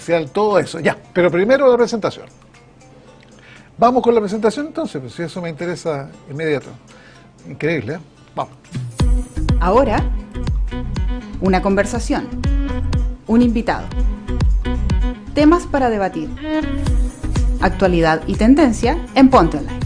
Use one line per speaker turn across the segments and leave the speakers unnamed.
presidencial, todo eso. Ya, pero primero la presentación. Vamos con la presentación entonces, pues si eso me interesa inmediato. Increíble, ¿eh? Vamos.
Ahora, una conversación, un invitado, temas para debatir, actualidad y tendencia en Ponte Online.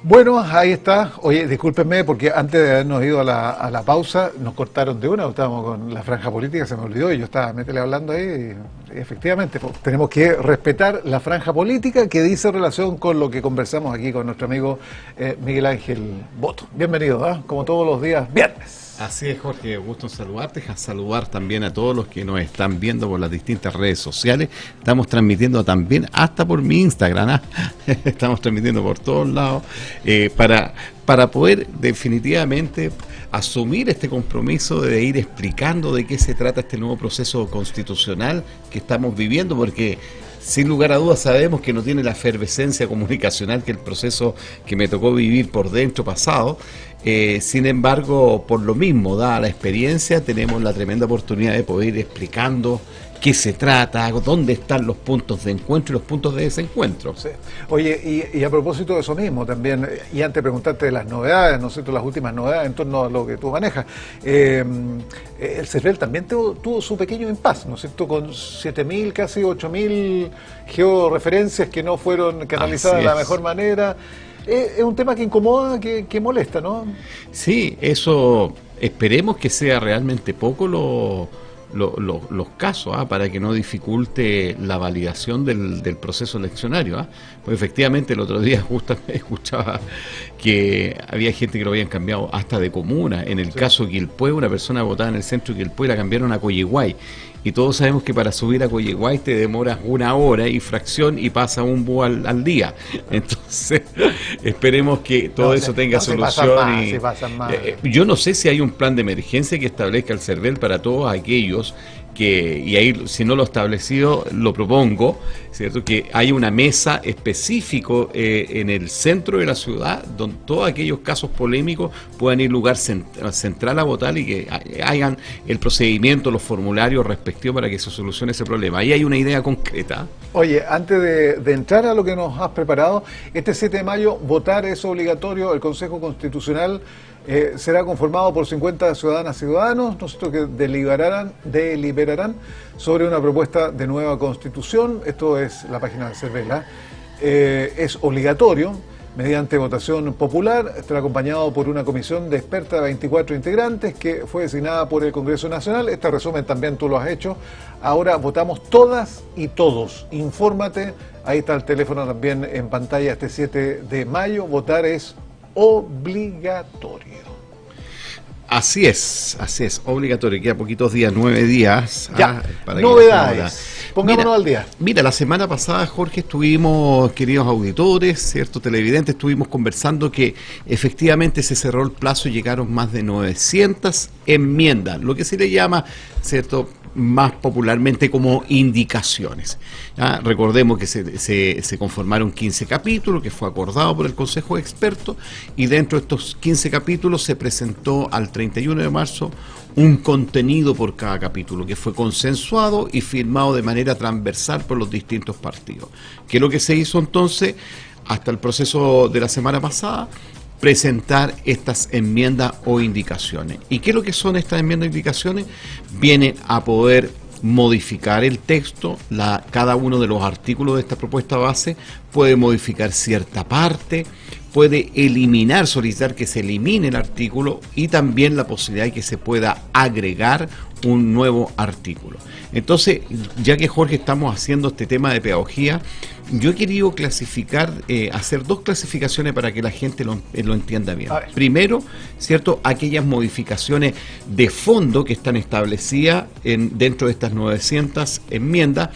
Bueno, ahí está. Oye, discúlpenme porque antes de habernos ido a la pausa nos cortaron de una, estábamos con la franja política, se me olvidó y yo estaba métele hablando ahí y efectivamente tenemos que respetar la franja política que dice relación con lo que conversamos aquí con nuestro amigo Miguel Ángel Boto. Bienvenido, ¿eh? Como todos los días viernes.
Así es, Jorge, gusto en saludarte, a saludar también a todos los que nos están viendo por las distintas redes sociales. Estamos transmitiendo también hasta por mi Instagram, ¿eh? Estamos transmitiendo por todos lados para poder definitivamente asumir este compromiso de ir explicando de qué se trata este nuevo proceso constitucional que estamos viviendo, porque sin lugar a dudas sabemos que no tiene la efervescencia comunicacional que el proceso que me tocó vivir por dentro pasado. Sin embargo, por lo mismo, dada la experiencia, tenemos la tremenda oportunidad de poder ir explicando qué se trata, dónde están los puntos de encuentro y los puntos de desencuentro.
Sí. Oye, y a propósito de eso mismo también, y antes de preguntarte de las novedades, ¿no es cierto?, las últimas novedades en torno a lo que tú manejas, el CERVEL también tuvo su pequeño impasse, ¿no es cierto?, con 7.000, casi 8.000 georreferencias que no fueron canalizadas de la mejor manera. Es un tema que incomoda, que molesta, ¿no?
Sí, eso esperemos que sea realmente poco los casos, para que no dificulte la validación del proceso eleccionario. Pues efectivamente el otro día justamente escuchaba que había gente que lo habían cambiado hasta de comuna. En el caso de Quilpué, una persona votada en el centro de Quilpué la cambiaron a Coyihuay. Y todos sabemos que para subir a Coyihuay te demoras 1 hora y fracción y pasa un búho al día. Entonces, esperemos que todo eso tenga solución. Yo no sé si hay un plan de emergencia que establezca el CERVEL para todos aquellos y ahí, si no lo establecido, lo propongo, ¿cierto?, que haya una mesa específico en el centro de la ciudad donde todos aquellos casos polémicos puedan ir lugar central a votar y que hagan el procedimiento, los formularios respectivos para que se solucione ese problema. Ahí hay una idea concreta.
Oye, antes de entrar a lo que nos has preparado, este 7 de mayo votar es obligatorio. El Consejo Constitucional será conformado por 50 ciudadanas y ciudadanos, nosotros que deliberarán sobre una propuesta de nueva constitución. Esto es la página de CERVEL. Es obligatorio, mediante votación popular, estará acompañado por una comisión de expertas de 24 integrantes que fue designada por el Congreso Nacional. Este resumen también tú lo has hecho. Ahora votamos todas y todos. Infórmate, ahí está el teléfono también en pantalla. Este 7 de mayo votar es obligatorio.
Así es, obligatorio. Queda poquitos días, 9 días.
Ya, novedades. Pongámonos al día.
Mira, la semana pasada, Jorge, estuvimos, queridos auditores, cierto, televidentes, estuvimos conversando que efectivamente se cerró el plazo y llegaron más de 900 enmiendas, lo que se le llama, cierto, más popularmente como indicaciones. Recordemos que se conformaron 15 capítulos, que fue acordado por el Consejo de Expertos, y dentro de estos 15 capítulos se presentó al 31 de marzo un contenido por cada capítulo, que fue consensuado y firmado de manera transversal por los distintos partidos. ¿Qué es lo que se hizo entonces hasta el proceso de la semana pasada? Presentar estas enmiendas o indicaciones. ¿Y qué es lo que son estas enmiendas o indicaciones? Vienen a poder modificar el texto, cada uno de los artículos de esta propuesta base puede modificar cierta parte, puede eliminar, solicitar que se elimine el artículo y también la posibilidad de que se pueda agregar un nuevo artículo. Entonces, ya que Jorge estamos haciendo este tema de pedagogía, yo he querido clasificar, hacer 2 clasificaciones para que la gente lo entienda bien. Primero, ¿cierto?, aquellas modificaciones de fondo que están establecidas dentro de estas 900 enmiendas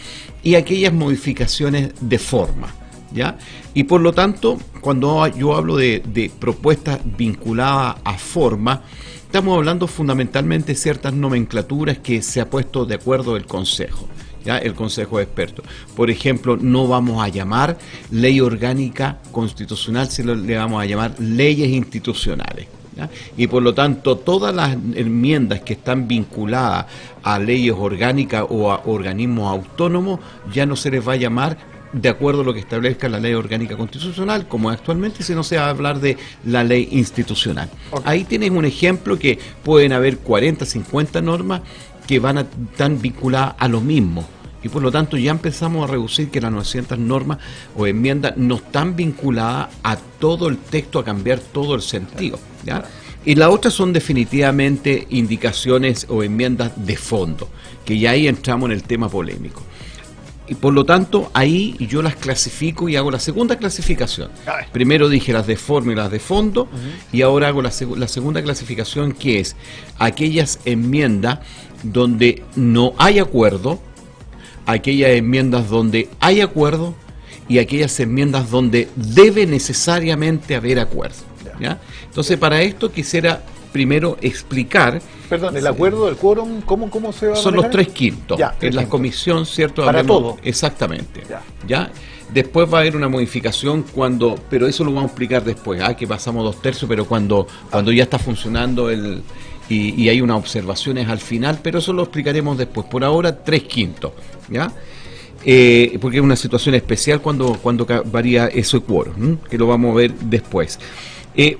y aquellas modificaciones de forma, ¿ya? Y por lo tanto, cuando yo hablo de propuestas vinculadas a forma, estamos hablando fundamentalmente de ciertas nomenclaturas que se ha puesto de acuerdo el Consejo, ¿ya? El Consejo de Expertos. Por ejemplo, no vamos a llamar ley orgánica constitucional, sino le vamos a llamar leyes institucionales. ¿ya? Y por lo tanto, todas las enmiendas que están vinculadas a leyes orgánicas o a organismos autónomos ya no se les va a llamar de acuerdo a lo que establezca la ley orgánica constitucional, como es actualmente, sino se va a hablar de la ley institucional. Okay. Ahí tienes un ejemplo que pueden haber 40, 50 normas que van a estar vinculadas a lo mismo. Y por lo tanto ya empezamos a reducir que las 900 normas o enmiendas no están vinculadas a todo el texto, a cambiar todo el sentido, ¿ya? Y la otra son definitivamente indicaciones o enmiendas de fondo, que ya ahí entramos en el tema polémico. Y por lo tanto, ahí yo las clasifico y hago la segunda clasificación. Primero dije las de forma y las de fondo, y ahora hago la segunda clasificación, que es aquellas enmiendas donde no hay acuerdo, aquellas enmiendas donde hay acuerdo y aquellas enmiendas donde debe necesariamente haber acuerdo, ¿ya? Entonces, para esto quisiera primero explicar...
Perdón, el acuerdo del quórum, ¿cómo se va a manejar?
Son los 3/5 en la comisión, ¿cierto?
Para todo.
Exactamente. ¿Ya? Después va a haber una modificación cuando, pero eso lo vamos a explicar después, que pasamos 2/3, pero cuando ya está funcionando y hay unas observaciones al final, pero eso lo explicaremos después. Por ahora, 3/5, ¿ya? Porque es una situación especial cuando varía ese quórum, que lo vamos a ver después.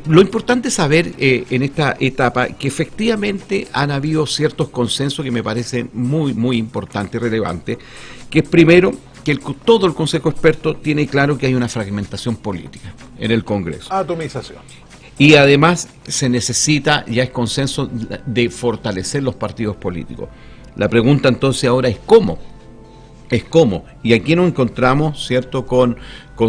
Lo importante es saber en esta etapa que efectivamente han habido ciertos consensos que me parecen muy, muy importantes y relevantes, que es primero que todo el Consejo Experto tiene claro que hay una fragmentación política en el Congreso.
Atomización.
Y además se necesita, ya es consenso, de fortalecer los partidos políticos. La pregunta entonces ahora es ¿cómo? Y aquí nos encontramos, ¿cierto?, con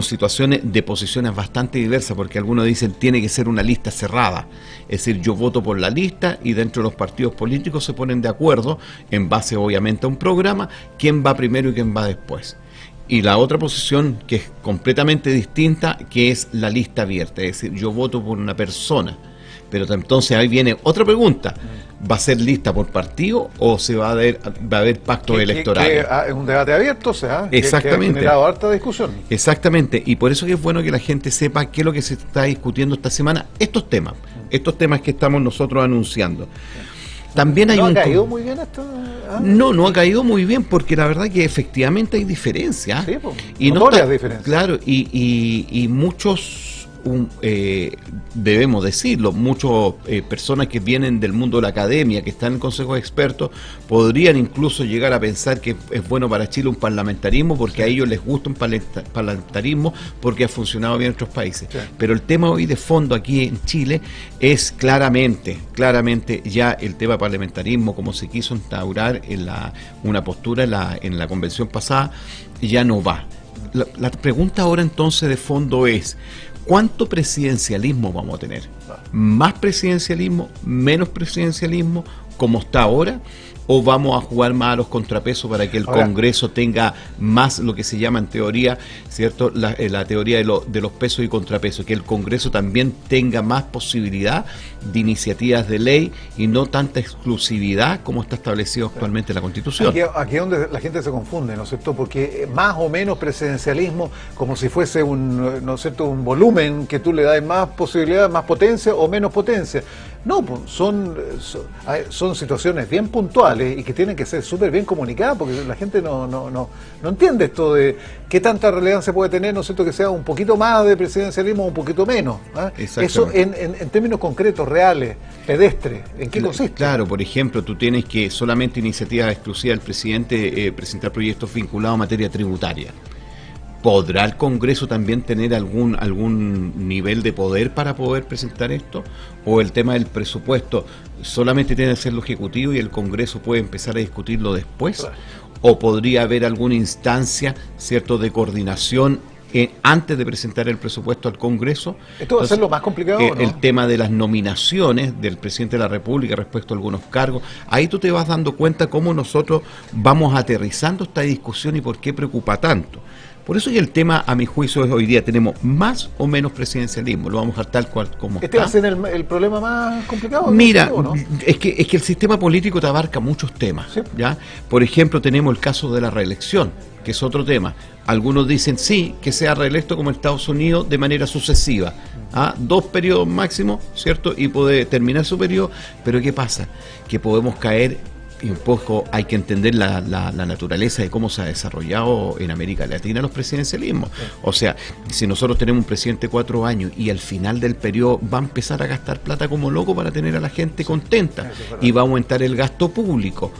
situaciones de posiciones bastante diversas, porque algunos dicen tiene que ser una lista cerrada, es decir, yo voto por la lista y dentro de los partidos políticos se ponen de acuerdo, en base obviamente a un programa, quién va primero y quién va después. Y la otra posición que es completamente distinta, que es la lista abierta, es decir, yo voto por una persona. Pero entonces ahí viene otra pregunta, ¿va a ser lista por partido o se va a haber pactos electorales?
Es un debate abierto, o sea,
exactamente.
Que ha generado harta discusión.
Exactamente, y por eso que es bueno que la gente sepa qué es lo que se está discutiendo esta semana, estos temas que estamos nosotros anunciando. También hay
¿No ha caído muy bien esto?
No ha caído muy bien, porque la verdad que efectivamente hay diferencias.
Sí, pues,
y
notorias diferencias.
Claro, y muchos... debemos decirlo, muchas personas que vienen del mundo de la academia, que están en consejos de expertos, podrían incluso llegar a pensar que es bueno para Chile un parlamentarismo, porque a ellos les gusta un parlamentarismo, porque ha funcionado bien en otros países. Sí. Pero el tema hoy de fondo aquí en Chile es claramente ya el tema parlamentarismo, como se quiso instaurar en una postura en la convención pasada, ya no va. La pregunta ahora entonces de fondo es: ¿cuánto presidencialismo vamos a tener? ¿Más presidencialismo? ¿Menos presidencialismo? ¿Como está ahora? ¿O vamos a jugar más a los contrapesos para que el Congreso tenga más lo que se llama en teoría, ¿cierto? La teoría de los pesos y contrapesos, que el Congreso también tenga más posibilidad de iniciativas de ley y no tanta exclusividad como está establecido actualmente en la Constitución?
Aquí es donde la gente se confunde, ¿no es cierto? Porque más o menos presidencialismo, como si fuese ¿no es cierto?, un volumen que tú le das más posibilidad, más potencia o menos potencia. No, son situaciones bien puntuales y que tienen que ser súper bien comunicadas, porque la gente no entiende esto de qué tanta relevancia puede tener, ¿no es cierto?, que sea un poquito más de presidencialismo o un poquito menos. Eso en términos concretos, reales, pedestres, ¿en qué consiste? Claro,
por ejemplo, tú tienes que solamente iniciativa exclusiva del presidente presentar proyectos vinculados a materia tributaria. ¿Podrá el Congreso también tener algún nivel de poder para poder presentar esto? ¿O el tema del presupuesto solamente tiene que ser lo Ejecutivo y el Congreso puede empezar a discutirlo después? Claro. ¿O podría haber alguna instancia, ¿cierto?, de coordinación antes de presentar el presupuesto al Congreso?
¿Esto va a ser lo más complicado o no?
El tema de las nominaciones del presidente de la República respecto a algunos cargos, ahí tú te vas dando cuenta cómo nosotros vamos aterrizando esta discusión y por qué preocupa tanto. Por eso que el tema, a mi juicio, es hoy día tenemos más o menos presidencialismo, lo vamos a dejar tal cual como está.
¿Este va a ser el problema más complicado?
Mira, ¿no? es que el sistema político te abarca muchos temas, ¿sí? ¿Ya? Por ejemplo, tenemos el caso de la reelección. que es otro tema. Algunos dicen sí, que sea reelecto como Estados Unidos de manera sucesiva, 2 periodos máximo, ¿cierto? Y puede terminar su periodo, pero ¿qué pasa? Que podemos caer, y un poco hay que entender la naturaleza de cómo se ha desarrollado en América Latina los presidencialismos. O sea, si nosotros tenemos un presidente 4 años y al final del periodo va a empezar a gastar plata como loco para tener a la gente contenta, y va a aumentar el gasto público.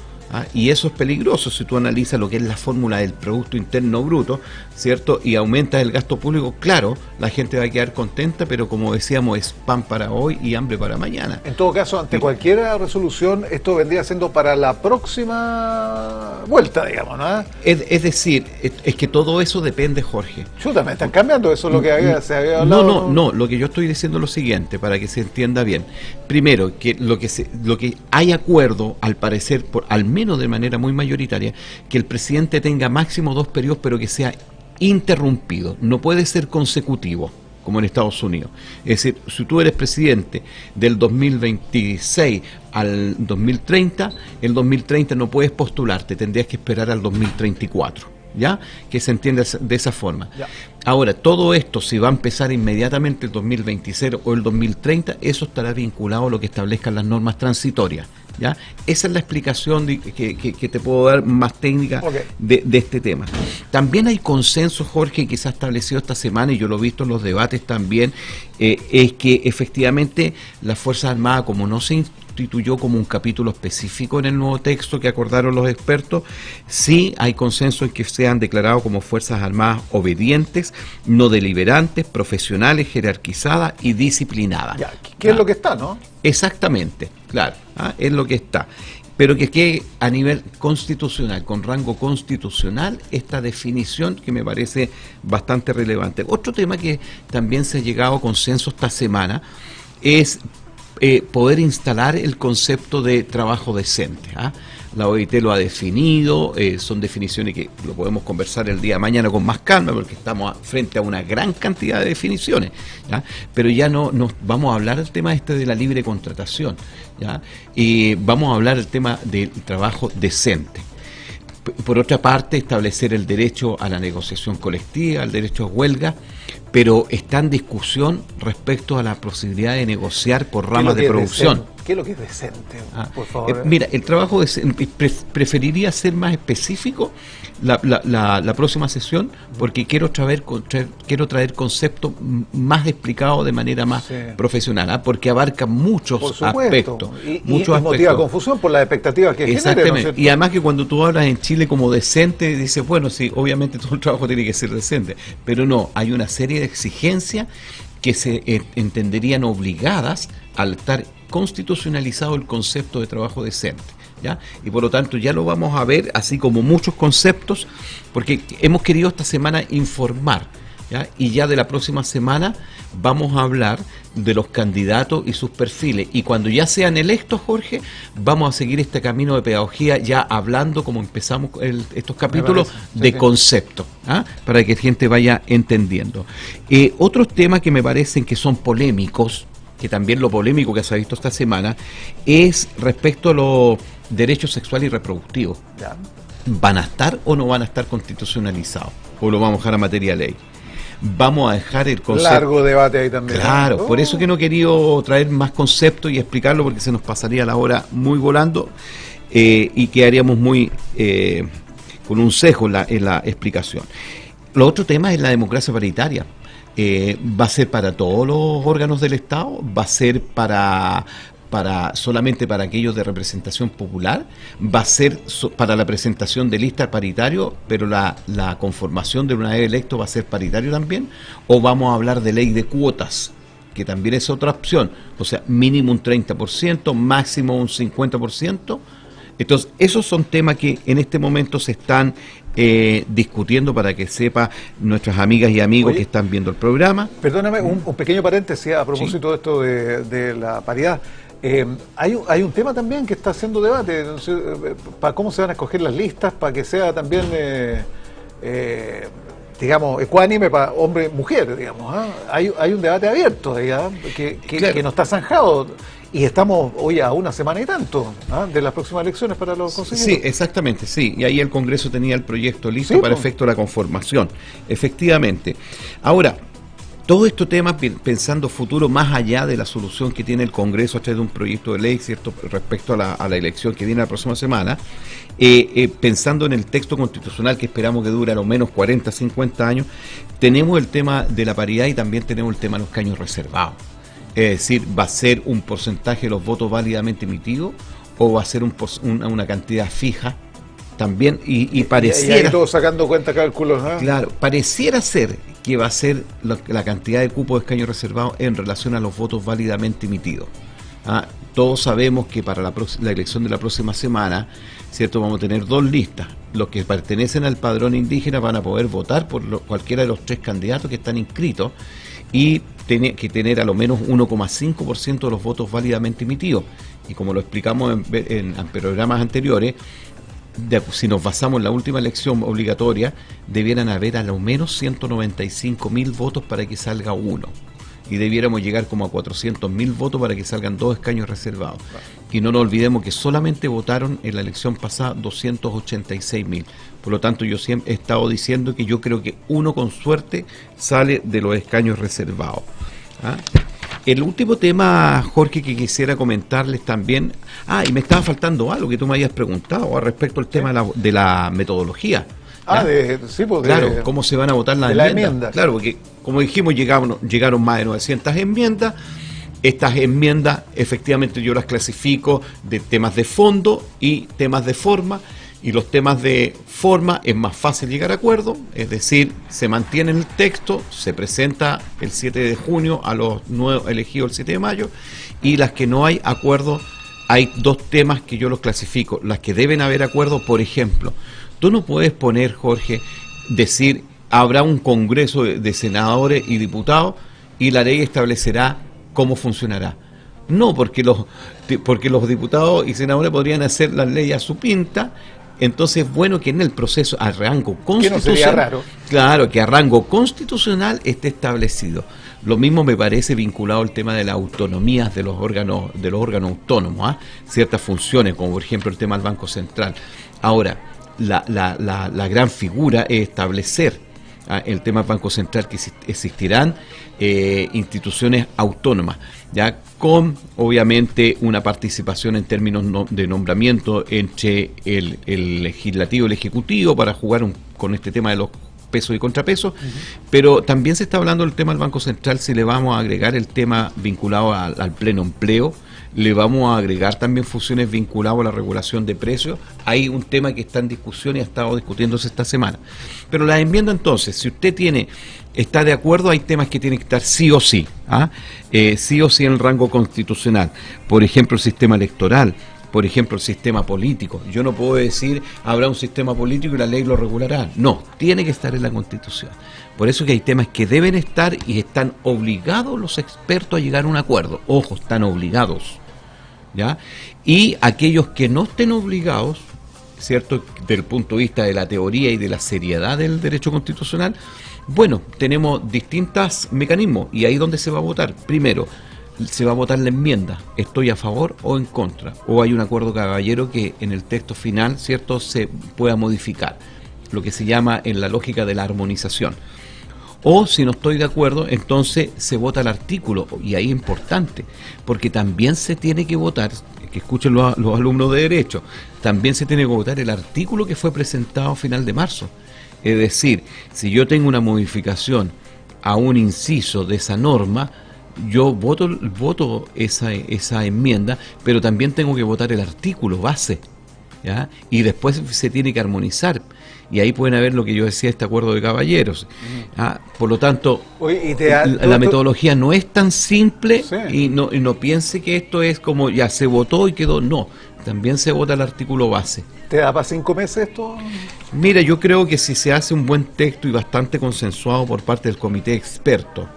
Y eso es peligroso si tú analizas lo que es la fórmula del Producto Interno Bruto, ¿cierto? Y aumentas el gasto público, claro, la gente va a quedar contenta, pero como decíamos, es pan para hoy y hambre para mañana.
En todo caso, ante cualquier resolución, esto vendría siendo para la próxima vuelta, digamos, ¿no?
Es decir, es que todo eso depende, Jorge.
Chuta, me están cambiando, eso es lo que se había hablado.
No, lo que yo estoy diciendo es lo siguiente, para que se entienda bien. Primero, que lo que hay acuerdo, al parecer, al menos de manera muy mayoritaria, que el presidente tenga máximo 2 periodos, pero que sea interrumpido, no puede ser consecutivo, como en Estados Unidos. Es decir, si tú eres presidente del 2026 al 2030, el 2030 no puedes postularte, tendrías que esperar al 2034. ¿Ya? Que se entienda de esa forma. Ya. Ahora, todo esto, si va a empezar inmediatamente el 2026 o el 2030, eso estará vinculado a lo que establezcan las normas transitorias. ¿Ya? Esa es la explicación que te puedo dar más técnica de este tema. También hay consenso, Jorge, que se ha establecido esta semana, y yo lo he visto en los debates también, es que efectivamente las Fuerzas Armadas, como no se instituyó como un capítulo específico en el nuevo texto que acordaron los expertos, sí hay consenso en que sean declarados como Fuerzas Armadas obedientes, no deliberantes, profesionales, jerarquizadas y disciplinadas.
Ya, ¿qué es lo que está, no?
Exactamente, claro, es lo que está. Pero que a nivel constitucional, con rango constitucional, esta definición que me parece bastante relevante. Otro tema que también se ha llegado a consenso esta semana es poder instalar el concepto de trabajo decente. La OIT lo ha definido, son definiciones que lo podemos conversar el día de mañana con más calma, porque estamos frente a una gran cantidad de definiciones, ¿ya? Pero ya no vamos a hablar del tema de la libre contratación, ¿ya? Y vamos a hablar del tema del trabajo decente. Por otra parte, establecer el derecho a la negociación colectiva, el derecho a huelga, pero está en discusión respecto a la posibilidad de negociar por ramas de producción.
¿Qué es lo que es decente? Por favor.
Mira, el trabajo decente, preferiría ser más específico la próxima sesión, porque quiero traer conceptos más explicados de manera más profesional, porque abarca muchos aspectos.
Muchos motiva confusión por las expectativas que
exactamente
genera, ¿no?
Y además que cuando tú hablas en Chile como decente, dices, bueno, sí, obviamente todo el trabajo tiene que ser decente, pero no, hay una serie de exigencias que se entenderían obligadas al estar constitucionalizado el concepto de trabajo decente, ¿ya? Y por lo tanto ya lo vamos a ver, así como muchos conceptos, porque hemos querido esta semana informar, ¿ya? Y ya de la próxima semana vamos a hablar de los candidatos y sus perfiles, y cuando ya sean electos, Jorge, vamos a seguir este camino de pedagogía, ya hablando como empezamos estos capítulos de conceptos, para que la gente vaya entendiendo. Otros temas que me parecen que son polémicos, que también lo polémico que se ha visto esta semana, es respecto a los derechos sexuales y reproductivos.
Ya.
¿Van a estar o no van a estar constitucionalizados? ¿O lo vamos a dejar a materia de ley? Vamos a dejar el concepto.
Largo debate ahí también.
Claro, por eso que no he querido traer más conceptos y explicarlo, porque se nos pasaría la hora muy volando, y quedaríamos muy con un sesgo en la explicación. Lo otro tema es la democracia paritaria. ¿Va a ser para todos los órganos del Estado? ¿Va a ser solamente para aquellos de representación popular? ¿Va a ser para la presentación de listas paritario, pero la conformación de una vez electo va a ser paritario también? ¿O vamos a hablar de ley de cuotas, que también es otra opción? O sea, mínimo un 30%, máximo un 50%. Entonces, esos son temas que en este momento se están discutiendo, para que sepa nuestras amigas y amigos que están viendo el programa.
Perdóname, un pequeño paréntesis a propósito de esto de la paridad. Hay un tema también que está haciendo debate, no sé, para cómo se van a escoger las listas, para que sea también, digamos, ecuánime para hombre y mujer, digamos. Hay un debate abierto, digamos, que no está zanjado. Y estamos hoy a una semana y tanto de las próximas elecciones para los consejeros.
Sí, exactamente, sí. Y ahí el Congreso tenía el proyecto listo
sí,
para efecto de la conformación. Efectivamente. Ahora, todo este tema pensando futuro más allá de la solución que tiene el Congreso a través de un proyecto de ley, ¿cierto?, respecto a la elección que viene la próxima semana, pensando en el texto constitucional que esperamos que dure a lo menos 40, 50 años, tenemos el tema de la paridad y también tenemos el tema de los escaños reservados. Es decir, ¿va a ser un porcentaje de los votos válidamente emitidos o va a ser una cantidad fija? También, y pareciera...
Y ahí todos sacando cuenta, cálculos, ¿no?
Claro, pareciera ser que va a ser la cantidad de cupos de escaños reservados en relación a los votos válidamente emitidos. Todos sabemos que para la elección de la próxima semana, ¿cierto?, vamos a tener dos listas. Los que pertenecen al padrón indígena van a poder votar por cualquiera de los 3 candidatos que están inscritos y tiene que tener a lo menos 1,5% de los votos válidamente emitidos. Y como lo explicamos en programas anteriores, si nos basamos en la última elección obligatoria, debieran haber a lo menos 195.000 votos para que salga uno. Y debiéramos llegar como a 400.000 votos para que salgan 2 escaños reservados. Y no nos olvidemos que solamente votaron en la elección pasada 286.000. Por lo tanto, yo siempre he estado diciendo que yo creo que uno con suerte sale de los escaños reservados. El último tema, Jorge, que quisiera comentarles también... y me estaba faltando algo que tú me habías preguntado respecto al tema de la metodología.
Claro,
cómo se van a votar las enmiendas. Claro, porque como dijimos, llegaron más de 900 enmiendas. Estas enmiendas, efectivamente, yo las clasifico de temas de fondo y temas de forma. Y los temas de forma es más fácil llegar a acuerdo, es decir, se mantiene el texto, se presenta el 7 de junio a los nuevos elegidos el 7 de mayo, y las que no hay acuerdo, hay 2 temas que yo los clasifico. Las que deben haber acuerdo, por ejemplo, tú no puedes poner, Jorge, decir, habrá un congreso de senadores y diputados y la ley establecerá cómo funcionará. No, porque los diputados y senadores podrían hacer la ley a su pinta. Entonces es bueno que en el proceso a rango constitucional,
que no sería raro.
Claro, que a rango constitucional esté establecido. Lo mismo me parece vinculado al tema de las autonomías de los órganos autónomos, ciertas funciones, como por ejemplo el tema del Banco Central. Ahora, la gran figura es establecer el tema del Banco Central, que existirán instituciones autónomas, ya con obviamente una participación en términos de nombramiento entre el legislativo y el ejecutivo para jugar con este tema de los pesos y contrapesos, pero también se está hablando del tema del Banco Central, si le vamos a agregar el tema vinculado al pleno empleo, le vamos a agregar también funciones vinculadas a la regulación de precios. Hay un tema que está en discusión y ha estado discutiéndose esta semana. Pero la enmienda, entonces, si usted está de acuerdo, hay temas que tienen que estar sí o sí, sí o sí en el rango constitucional. Por ejemplo, el sistema electoral, por ejemplo, el sistema político. Yo no puedo decir, habrá un sistema político y la ley lo regulará. No, tiene que estar en la Constitución. Por eso que hay temas que deben estar y están obligados los expertos a llegar a un acuerdo. Ojo, están obligados, ¿ya? Y aquellos que no estén obligados, ¿cierto?, desde el punto de vista de la teoría y de la seriedad del derecho constitucional, bueno, tenemos distintos mecanismos y ahí es donde se va a votar. Primero, se va a votar la enmienda, estoy a favor o en contra, o hay un acuerdo caballero que en el texto final, ¿cierto?, se pueda modificar, lo que se llama en la lógica de la armonización. O si no estoy de acuerdo, entonces se vota el artículo, y ahí es importante, porque también se tiene que votar, que escuchen los alumnos de Derecho, también se tiene que votar el artículo que fue presentado a final de marzo. Es decir, si yo tengo una modificación a un inciso de esa norma, yo voto esa enmienda, pero también tengo que votar el artículo base, ¿ya? Y después se tiene que armonizar. Y ahí pueden haber lo que yo decía, este acuerdo de caballeros. Por lo tanto, la metodología no es tan simple, sí. y no piense que esto es como ya se votó y quedó. No, también se vota el artículo base.
¿Te da para 5 meses esto?
Mira, yo creo que si se hace un buen texto y bastante consensuado por parte del comité experto,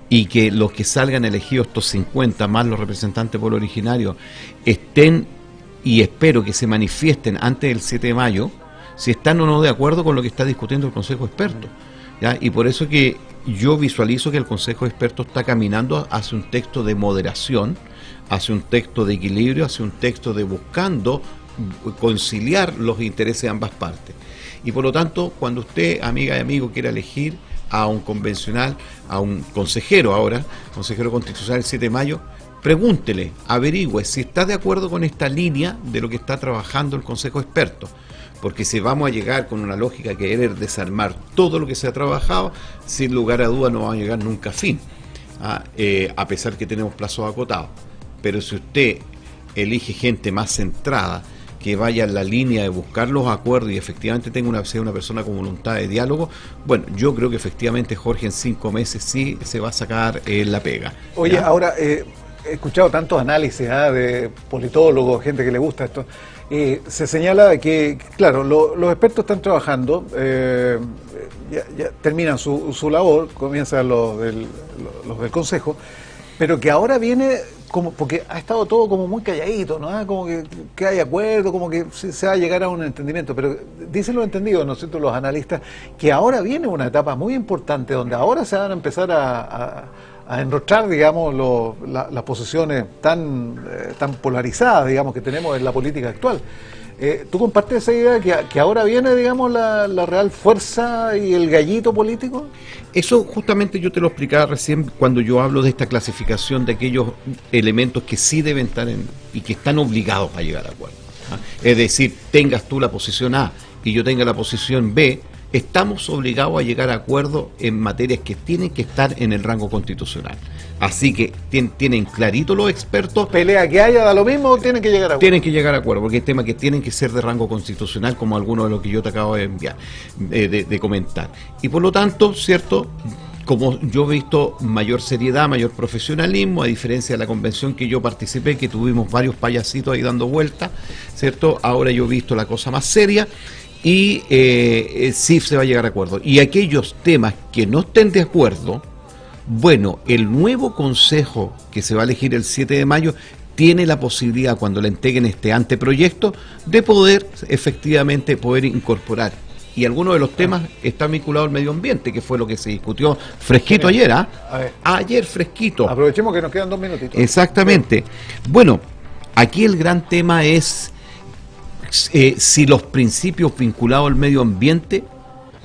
y que los que salgan elegidos, estos 50 más los representantes del pueblo originario, estén, y espero que se manifiesten antes del 7 de mayo, si están o no de acuerdo con lo que está discutiendo el Consejo de Expertos, ¿ya? Y por eso que yo visualizo que el Consejo de Expertos está caminando hacia un texto de moderación, hacia un texto de equilibrio, hacia un texto de buscando conciliar los intereses de ambas partes. Y por lo tanto, cuando usted, amiga y amigo, quiera elegir a un convencional, a un consejero ahora, consejero constitucional el 7 de mayo, pregúntele, averigüe si está de acuerdo con esta línea de lo que está trabajando el Consejo Experto. Porque si vamos a llegar con una lógica de querer desarmar todo lo que se ha trabajado, sin lugar a duda no va a llegar nunca a fin, a pesar que tenemos plazos acotados. Pero si usted elige gente más centrada, que vaya en la línea de buscar los acuerdos y efectivamente tenga sea una persona con voluntad de diálogo, bueno, yo creo que efectivamente Jorge en 5 meses sí se va a sacar la pega.
Oye, ¿ya? Ahora, he escuchado tantos análisis de politólogos, gente que le gusta esto, se señala que, claro, los expertos están trabajando, ya terminan su labor, comienzan los del Consejo, pero que ahora viene como, porque ha estado todo como muy calladito, ¿no? Como que hay acuerdo, como que se va a llegar a un entendimiento, pero dicen los entendidos, ¿no es cierto?, los analistas, que ahora viene una etapa muy importante donde ahora se van a empezar a enrostrar, digamos, las posiciones tan polarizadas, digamos, que tenemos en la política actual. ¿Tú compartes esa idea que ahora viene, digamos, la real fuerza y el gallito político?
Eso justamente yo te lo explicaba recién cuando yo hablo de esta clasificación de aquellos elementos que sí deben estar y que están obligados a llegar a acuerdo. Es decir, tengas tú la posición A y yo tenga la posición B, estamos obligados a llegar a acuerdo en materias que tienen que estar en el rango constitucional. Así que tienen clarito los expertos.
Pelea que haya, da lo mismo, tienen que llegar a acuerdo.
Tienen que llegar a acuerdo, porque hay temas que tienen que ser de rango constitucional, como algunos de los que yo te acabo de enviar, de comentar. Y por lo tanto, ¿cierto?, como yo he visto mayor seriedad, mayor profesionalismo, a diferencia de la convención que yo participé, que tuvimos varios payasitos ahí dando vueltas, ¿cierto? Ahora yo he visto la cosa más seria. Y sí se va a llegar a acuerdo. Y aquellos temas que no estén de acuerdo, bueno, el nuevo consejo que se va a elegir el 7 de mayo tiene la posibilidad, cuando le entreguen este anteproyecto, de poder efectivamente incorporar. Y algunos de los temas están vinculados al medio ambiente, que fue lo que se discutió fresquito ayer, ayer fresquito.
Aprovechemos que nos quedan 2 minutitos.
Exactamente. Bueno, aquí el gran tema es si los principios vinculados al medio ambiente,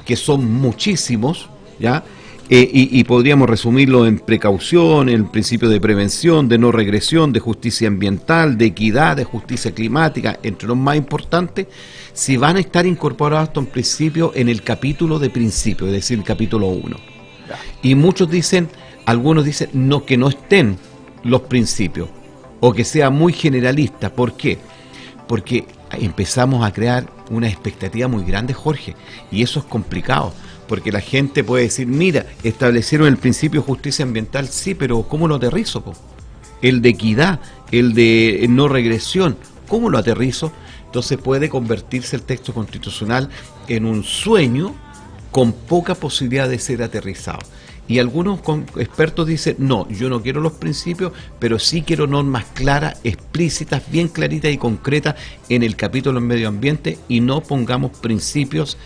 que son muchísimos, ¿ya? Y podríamos resumirlo en precaución, en el principio de prevención, de no regresión, de justicia ambiental, de equidad, de justicia climática, entre los más importantes, si van a estar incorporados estos principios en el capítulo de principios, es decir, el capítulo 1. Y muchos dicen, algunos dicen, no, que no estén los principios, o que sea muy generalista. ¿Por qué? Porque empezamos a crear una expectativa muy grande, Jorge, y eso es complicado, porque la gente puede decir, mira, establecieron el principio de justicia ambiental, sí, pero ¿cómo lo aterrizo, po? El de equidad, el de no regresión, ¿cómo lo aterrizo? Entonces puede convertirse el texto constitucional en un sueño con poca posibilidad de ser aterrizado. Y algunos expertos dicen, no, yo no quiero los principios, pero sí quiero normas claras, explícitas, bien claritas y concretas en el capítulo en medio ambiente, y no pongamos principios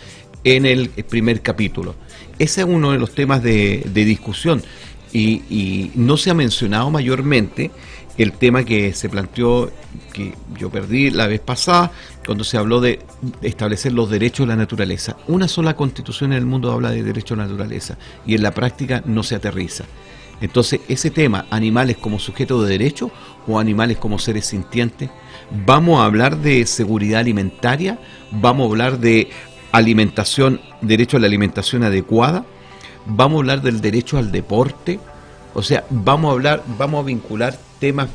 en el primer capítulo. Ese es uno de los temas de discusión, y no se ha mencionado mayormente el tema que se planteó, que yo perdí la vez pasada, cuando se habló de establecer los derechos de la naturaleza. Una sola constitución en el mundo habla de derechos de la naturaleza, y en la práctica no se aterriza. Entonces, ese tema, animales como sujetos de derecho o animales como seres sintientes, vamos a hablar de seguridad alimentaria, vamos a hablar de alimentación, derecho a la alimentación adecuada, vamos a hablar del derecho al deporte, o sea, vamos a vincular temas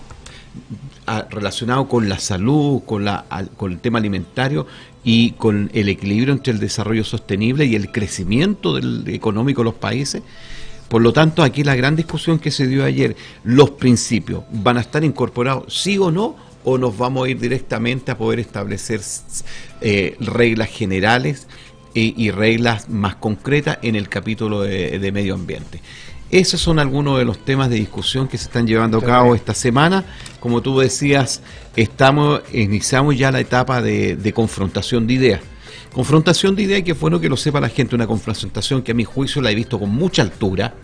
relacionados con la salud, con el tema alimentario y con el equilibrio entre el desarrollo sostenible y el crecimiento económico de los países. Por lo tanto, aquí la gran discusión que se dio ayer, los principios, ¿van a estar incorporados sí o no? ¿O nos vamos a ir directamente a poder establecer reglas generales y reglas más concretas en el capítulo de medio ambiente? Esos son algunos de los temas de discusión que se están llevando a cabo esta semana. Como tú decías, iniciamos ya la etapa de confrontación de ideas. Confrontación de ideas, que es bueno que lo sepa la gente, una confrontación que a mi juicio la he visto con mucha altura,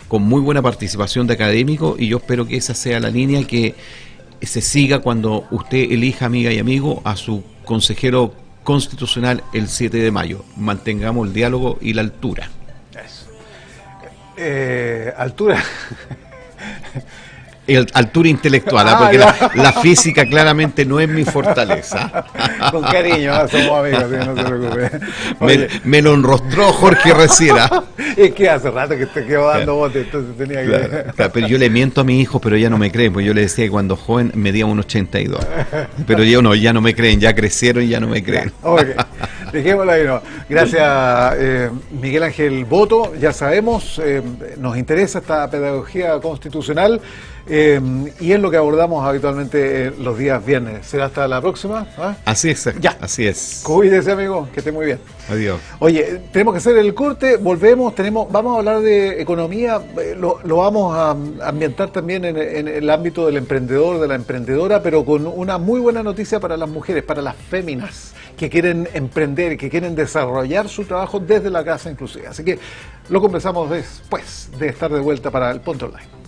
con muy buena participación de académicos, y yo espero que esa sea la línea que se siga cuando usted elija, amiga y amigo, a su consejero constitucional el 7 de mayo. Mantengamos el diálogo y la altura.
Eso. Altura.
Altura intelectual, porque la física claramente no es mi fortaleza.
Con cariño, somos amigos, ¿sí? No se preocupe.
Me lo enrostró Jorge Reciera.
Es que hace rato que te quedó dando bote, entonces tenía que...
Claro, pero yo le miento a mi hijo, pero ella no me cree, pues yo le decía que cuando joven medía 1,82. Pero ya no me creen, ya crecieron y ya no me creen.
Okay. Dejémoslo ahí, no. Gracias, Miguel Ángel Boto. Ya sabemos, nos interesa esta pedagogía constitucional. Y es lo que abordamos habitualmente los días viernes. ¿Será hasta la próxima? ¿Ah?
Así es,
ya.
Así es.
Cuídese, amigo, que esté muy bien.
Adiós.
Oye, tenemos que hacer el corte, volvemos, vamos a hablar de economía, lo vamos a ambientar también en el ámbito del emprendedor, de la emprendedora, pero con una muy buena noticia para las mujeres, para las féminas que quieren emprender, que quieren desarrollar su trabajo desde la casa inclusive. Así que lo conversamos después de estar de vuelta para el Punto Online.